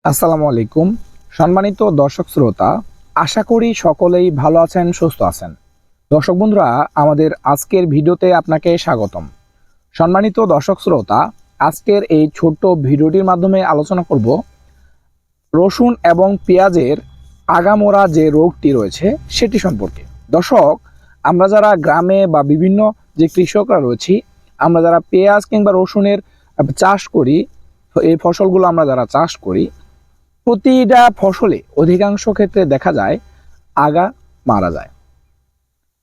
আসসালামু আলাইকুম। সম্মানিত দর্শক শ্রোতা, আশা করি সকলেই ভালো আছেন, সুস্থ আছেন। দর্শক বন্ধুরা, আমাদের আজকের ভিডিওতে আপনাকে স্বাগতম। সম্মানিত দর্শক শ্রোতা, আজকের এই ছোট্ট ভিডিওটির মাধ্যমে আলোচনা করব রসুন এবং পেঁয়াজের আগামোরা যে রোগটি রয়েছে সেটি সম্পর্কে। দর্শক, আমরা যারা গ্রামে বা বিভিন্ন যে কৃষকরা রয়েছি, আমরা যারা পেঁয়াজ কিংবা রসুনের চাষ করি, এই ফসলগুলো আমরা যারা চাষ করি, প্রতিটা ফসলে অধিকাংশ ক্ষেত্রে দেখা যায় আগা মারা যায়।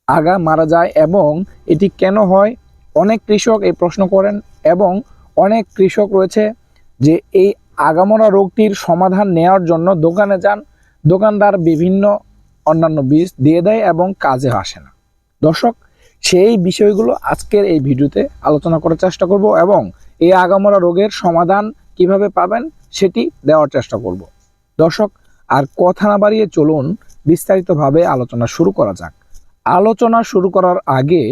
আগা মারা যায় এবং এটি কেন হয়? অনেক কৃষক এই প্রশ্ন করেন এবং অনেক কৃষক রয়েছে যে এই আগামরা রোগটির সমাধান নেওয়ার জন্য দোকানে যান, দোকানদার বিভিন্ন অন্যান্য বীজ দিয়ে দেয় এবং কাজে আসে না। দর্শক, সেই বিষয়গুলো আজকের এই ভিডিওতে আলোচনা করার চেষ্টা করব এবং এই আগামরা রোগের সমাধান কিভাবে পাবেন সেটি দেওয়ার চেষ্টা করব। দর্শক, আর কথা না বাড়িয়ে চলুন বিস্তারিতভাবে আলোচনা শুরু করা যাক। আলোচনা শুরু করার আগে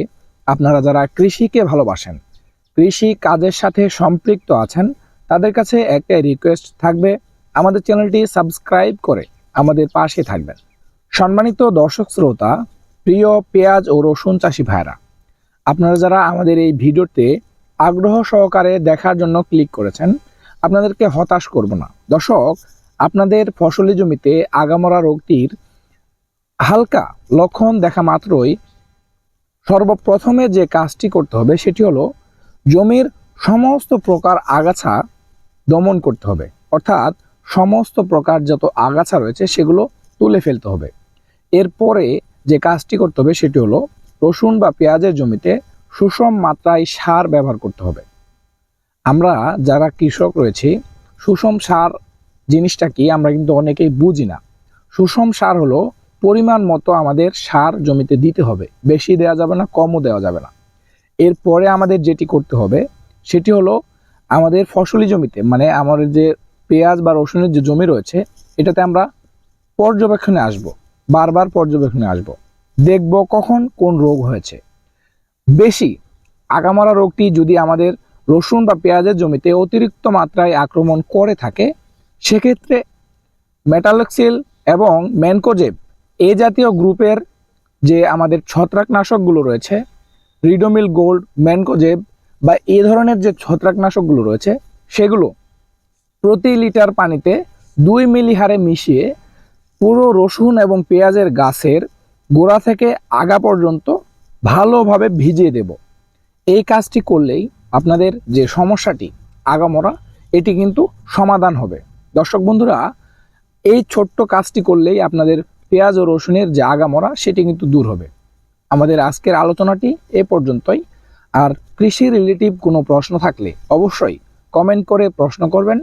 আপনারা যারা কৃষিকে ভালোবাসেন, কৃষি কাজের সাথে সম্পৃক্ত আছেন, তাদের কাছে একটা রিকোয়েস্ট থাকবে, আমাদের চ্যানেলটি সাবস্ক্রাইব করে আমাদের পাশে থাকবেন। সম্মানিত দর্শক শ্রোতা, প্রিয় পেঁয়াজ ও রসুন চাষি ভাইরা, আপনারা যারা আমাদের এই ভিডিওতে আগ্রহ সহকারে দেখার জন্য ক্লিক করেছেন, আপনাদেরকে হতাশ করব না। দর্শক, আপনাদের ফসলি জমিতে আগামরা রোগটির হালকা লক্ষণ দেখা মাত্রই সর্বপ্রথমে যে কাজটি করতে হবে সেটি হলো জমির সমস্ত প্রকার আগাছা দমন করতে হবে, অর্থাৎ সমস্ত প্রকার যত আগাছা রয়েছে সেগুলো তুলে ফেলতে হবে। এরপরে যে কাজটি করতে হবে সেটি হলো রসুন বা পেঁয়াজের জমিতে সুষম মাত্রায় সার ব্যবহার করতে হবে। আমরা যারা কৃষক রয়েছি, সুষম সার জিনিসটা কি আমরা কিন্তু অনেকেই বুঝি না। সুষম সার হলো পরিমাণ মতো আমাদের সার জমিতে দিতে হবে, বেশি দেওয়া যাবে না, কমও দেওয়া যাবে না। এরপরে আমাদের যেটি করতে হবে সেটি হলো আমাদের ফসলি জমিতে, মানে আমাদের যে পেঁয়াজ বা রসুনের যে জমি রয়েছে, এটাতে আমরা পর্যবেক্ষণে আসব, বারবার পর্যবেক্ষণে আসব, দেখব কখন কোন রোগ হয়েছে। বেশি আগামরা রোগটি যদি আমাদের রসুন বা পেঁয়াজের জমিতে অতিরিক্ত মাত্রায় আক্রমণ করে থাকে, সেক্ষেত্রে মেটালক্সিল এবং ম্যানকোজেব এ জাতীয় গ্রুপের যে আমাদের ছত্রাকনাশকগুলো রয়েছে, রিডোমিল গোল্ড, ম্যানকোজেব বা এই ধরনের যে ছত্রাকনাশকগুলো রয়েছে, সেগুলো প্রতি লিটার পানিতে 2 মিলি হারে মিশিয়ে পুরো রসুন এবং পেঁয়াজের গাছের গোড়া থেকে আগা পর্যন্ত ভালোভাবে ভিজিয়ে দেব। এই কাজটি করলেই আপনাদের যে সমস্যাটি আগামরা, এটি কিন্তু সমাধান হবে। দর্শক বন্ধুরা, এই ছোট্ট কাজটি করলেই আপনাদের পেঁয়াজ ও রসুনের যে আগামরা সেটি কিন্তু দূর হবে। আমাদের আজকের আলোচনাটি এ পর্যন্তই। আর কৃষি রিলেটিভ কোনো প্রশ্ন থাকলে অবশ্যই কমেন্ট করে প্রশ্ন করবেন,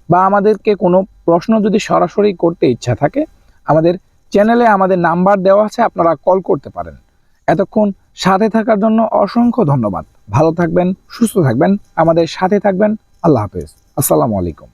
বা আমাদেরকে কোনো প্রশ্ন যদি সরাসরি করতে ইচ্ছা থাকে, আমাদের চ্যানেলে আমাদের নাম্বার দেওয়া আছে, আপনারা কল করতে পারেন। এতক্ষণ সাথে থাকার জন্য অসংখ্য ধন্যবাদ। ভালো থাকবেন, সুস্থ থাকবেন, আমাদের সাথে থাকবেন। আল্লাহ হাফেজ। আসসালামু আলাইকুম।